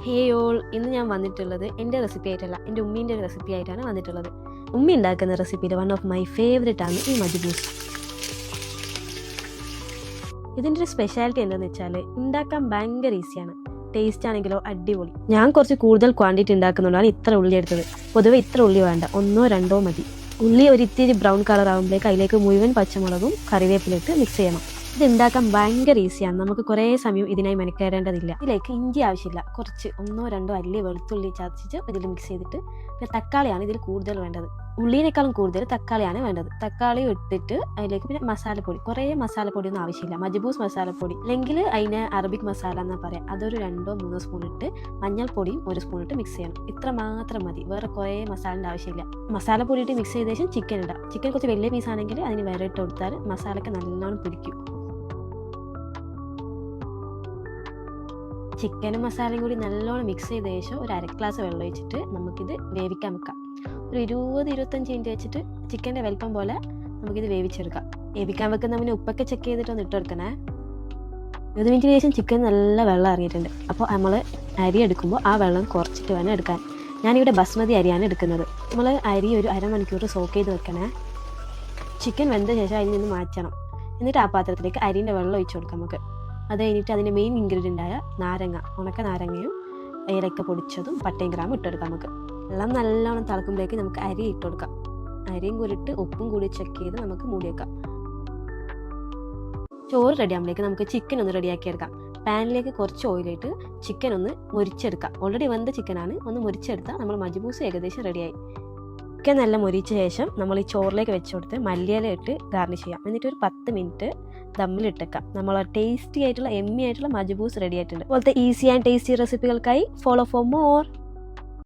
ഹേ all, ഇന്ന് ഞാൻ വന്നിട്ടുള്ളത് എൻ്റെ റെസിപ്പി ആയിട്ടല്ല, എൻ്റെ ഉമ്മീൻ്റെ ഒരു റെസിപ്പി ആയിട്ടാണ് വന്നിട്ടുള്ളത്. ഉമ്മി ഉണ്ടാക്കുന്ന റെസിപ്പിയിൽ വൺ ഓഫ് മൈ ഫേവറേറ്റ് ആണ് ഈ മജ്ബൂസ്. ഇതിൻ്റെ ഒരു സ്പെഷ്യാലിറ്റി എന്താണെന്ന് വെച്ചാൽ ഉണ്ടാക്കാൻ ഭയങ്കര ഈസിയാണ്, ടേസ്റ്റ് ആണെങ്കിലോ അടിപൊളി. ഞാൻ കുറച്ച് കൂടുതൽ ക്വാണ്ടിറ്റി ഉണ്ടാക്കുന്നുണ്ടാണ് ഇത്ര ഉള്ളി എടുത്തത്. പൊതുവെ ഇത്ര ഉള്ളി വേണ്ട, 1-2 മതി. ഉള്ളി ഒരു ഇത്തിരി ബ്രൗൺ കളർ ആകുമ്പോഴേക്ക് അതിലേക്ക് മുഴുവൻ പച്ചമുളകും കറിവേപ്പിലിട്ട് മിക്സ് ചെയ്യണം. ഇത് ഉണ്ടാക്കാൻ ഭയങ്കര ഈസിയാണ്, നമുക്ക് കുറേ സമയം ഇതിനായി മെനക്കേടേണ്ടതില്ല. ഇതിലേക്ക് ഇഞ്ചി ആവശ്യമില്ല, കുറച്ച് 1-2 അല്ലി വെളുത്തുള്ളി ചതച്ചിട്ട് ഇതിൽ മിക്സ് ചെയ്തിട്ട്, പിന്നെ തക്കാളിയാണ് ഇതിൽ കൂടുതൽ വേണ്ടത്. ഉള്ളിനേക്കാളും കൂടുതൽ തക്കാളിയാണ് വേണ്ടത്. തക്കാളി ഇട്ടിട്ട് അതിലേക്ക് പിന്നെ മസാലപ്പൊടി, കുറേ മസാലപ്പൊടി ഒന്നും ആവശ്യമില്ല. മജ്ബൂസ് മസാലപ്പൊടി അല്ലെങ്കിൽ അതിന് അറബിക് മസാല എന്നാ പറയാം, അതൊരു 2-3 സ്പൂൺ ഇട്ട്, മഞ്ഞൾപ്പൊടിയും 1 സ്പൂൺ ഇട്ട് മിക്സ് ചെയ്യണം. ഇത്ര മാത്രം മതി, വേറെ കുറേ മസാലൻ്റെ ആവശ്യമില്ല. മസാലപ്പൊടി ഇട്ട് മിക്സ് ചെയ്ത ശേഷം ചിക്കൻ ഇടാം. ചിക്കൻ കുറച്ച് വലിയ പീസാണെങ്കിൽ അതിന് വേറെ ഇട്ട് കൊടുത്താൽ മസാലയൊക്കെ നല്ലോണം പിടിക്കും. ചിക്കനും മസാലയും കൂടി നല്ലോണം മിക്സ് ചെയ്ത ശേഷം ഒരു 1/2 ഗ്ലാസ് വെള്ളം ഒഴിച്ചിട്ട് നമുക്കിത് വേവിക്കാൻ വെക്കാം. ഒരു 20-25 മിനിറ്റ് വെച്ചിട്ട് ചിക്കൻ്റെ വലിപ്പം പോലെ നമുക്കിത് വേവിച്ചെടുക്കാം. വേവിക്കാൻ വെക്കുന്നതിന് ഉപ്പൊക്കെ ചെക്ക് ചെയ്തിട്ടൊന്ന് ഇട്ട് കൊടുക്കണേ. 20 മിനിറ്റിന് ശേഷം ചിക്കൻ നല്ല വെള്ളം ഇറങ്ങിയിട്ടുണ്ട്. അപ്പോൾ നമ്മൾ അരി എടുക്കുമ്പോൾ ആ വെള്ളം കുറച്ചിട്ട് വേണം എടുക്കാൻ. ഞാനിവിടെ ബസ്മതി അരിയാണ് എടുക്കുന്നത്. നമ്മൾ അരി ഒരു 1/2 മണിക്കൂർ സോക്ക് ചെയ്ത് വെക്കണേ. ചിക്കൻ വെന്ത ശേഷം അതിൽ നിന്ന് മാറ്റണം. എന്നിട്ട് ആ പാത്രത്തിലേക്ക് അരിൻ്റെ വെള്ളം ഒഴിച്ച് കൊടുക്കാം നമുക്ക്. അത് കഴിഞ്ഞിട്ട് അതിൻ്റെ മെയിൻ ഇൻഗ്രീഡിയൻ്റ് ആയ നാരങ്ങ, ഉണക്ക നാരങ്ങയും ഏലക്ക പൊടിച്ചതും പട്ടയും ഗ്രാമ്പും ഇട്ടെടുക്കാം നമുക്ക്. വെള്ളം നല്ലോണം തിളക്കുമ്പോഴേക്ക് നമുക്ക് അരി ഇട്ട് കൊടുക്കാം. അരിയും കൂടിയിട്ട് ഉപ്പും കൂടി ചെക്ക് ചെയ്ത് നമുക്ക് മൂടി വെക്കാം. ചോറ് റെഡി ആകുമ്പോഴേക്ക് നമുക്ക് ചിക്കൻ ഒന്ന് റെഡിയാക്കി എടുക്കാം. പാനിലേക്ക് കുറച്ച് ഓയിലിട്ട് ചിക്കൻ ഒന്ന് മുരിച്ചെടുക്കാം. ഓൾറെഡി വെന്ത ചിക്കനാണ്, ഒന്ന് മുരിച്ചെടുത്താൽ നമ്മൾ മജ്ബൂസ് ഏകദേശം റെഡിയായി. ചിക്കൻ നല്ല മുരിച്ച ശേഷം നമ്മൾ ഈ ചോറിലേക്ക് വെച്ച് കൊടുത്ത് മല്ലിയില ഇട്ട് ഗാർണിഷ് ചെയ്യാം. എന്നിട്ട് ഒരു 10 മിനിറ്റ് ദമ്മിലിട്ടേക്കാം. നമ്മൾ ടേസ്റ്റി ആയിട്ടുള്ള എമ്മി ആയിട്ടുള്ള മജ്ബൂസ് റെഡി ആയിട്ടുണ്ട്. അതുപോലത്തെ ഈസി ആൻഡ് ടേസ്റ്റി റെസിപ്പികൾക്കായി ഫോളോ ഫോർ മോർ.